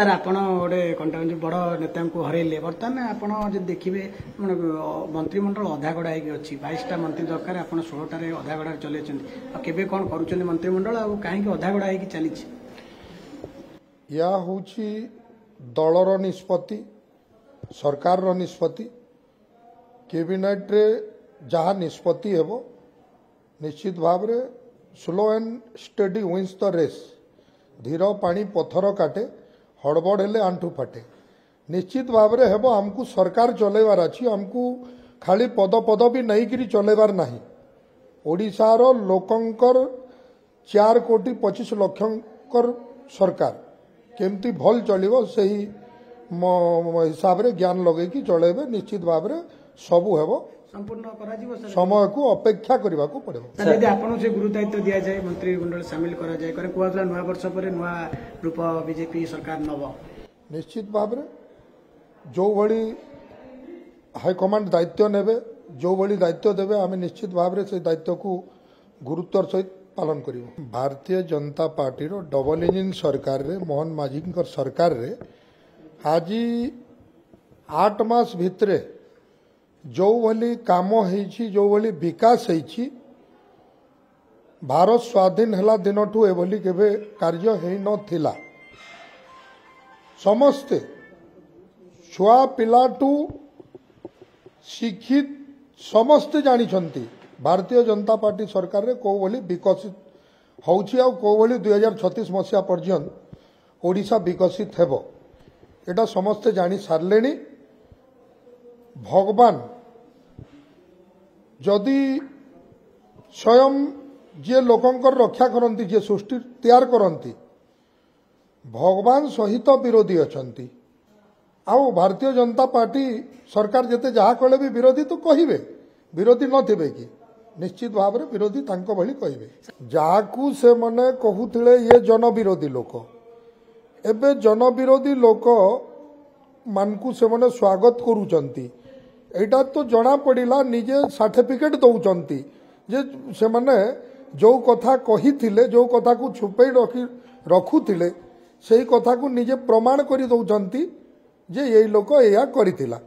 Sir आपण गोटे contact बड़ नेता को हरइले बर्तमान आपण जब देखिए मंत्रिमंडल अधागढ़ा होगी 22टा मंत्री दरकार आप 16टार अधागढ़ा चले केवे कौन कर मंत्रिमंडल आ कहीं अधागढ़ा हो चली या हूँ दलर निष्पत्ति सरकार निष्पत्ति कैबिनेट रे जहाँ निष्पत्ति हेबो निश्चित भाव रे slow and steady wins the race धीर पानी पत्थर काटे हड़बड़ हेले आंठू फाटे निश्चित भाव रे हेबो हमको सरकार चलेबार अछि हमको खाली पद पद भी नहीं करी चलेबार नहीं ओडिशार लोकंकर 4 कोटी 25 लक्षंकर सरकार केमती भल चलिबो सही हिसाब रे ज्ञान लगे कि चलेबे निश्चित भाव रे सबु हेबो संपूर्ण समय को अपेक्षा करने को पड़े आपन से गुरु दायित्व दि जाए मंत्रिमंडल सामिल करा जाए कहला नुआ वर्ष पर नुआ रूप बीजेपी सरकार नब निश्चित भाव रे जो भली हाईकमांड दायित्व नेबे जो भली दायित्व देवे आम निश्चित भाव रे से दायित्व को गुरुत्वर सहित पालन करिवो भारतीय जनता पार्टी रो डबल इंजिन सरकार रे मोहन माझी सरकार रे आज 8 मास भितरे जो भली काम होइछि जो भली विकास होइछि भारत स्वाधीन हला दिनठू एभली केबे कार्य हेइ नथिला समस्ते छुआ पिलाटू शिक्षित समस्ते जानिछंती भारतीय जनता पार्टी सरकार रे को भली विकसित होउछि आ को भली 2036 मसिया पर्यंत ओडिशा विकसित हेबो एटा समस्ते जानि सारलेनी भगवान जदि स्वयं जे लोकंकर रक्षा करती जे सृष्टि तैयार करती भगवान सहित विरोधी अछंती आउ भारतीय जनता पार्टी सरकार जेते जहा कले भी विरोधी तो कहिबे विरोधी नथिबे कि निश्चित भाव रे विरोधी तांको भली कहिबे जाकू से मने कहूथिले ये जन विरोधी लोक एबे जन विरोधी लोक मानकू से मने स्वागत करूचंती एटा तो जना पड़िला निजे सर्टिफिकेट दौचंती जे से माने जो कथा कहिथिले जो कथा को छुपे रखुथिले सेही कथा को निजे प्रमाण करि दौचंती जे एई लोक एया करिथिला।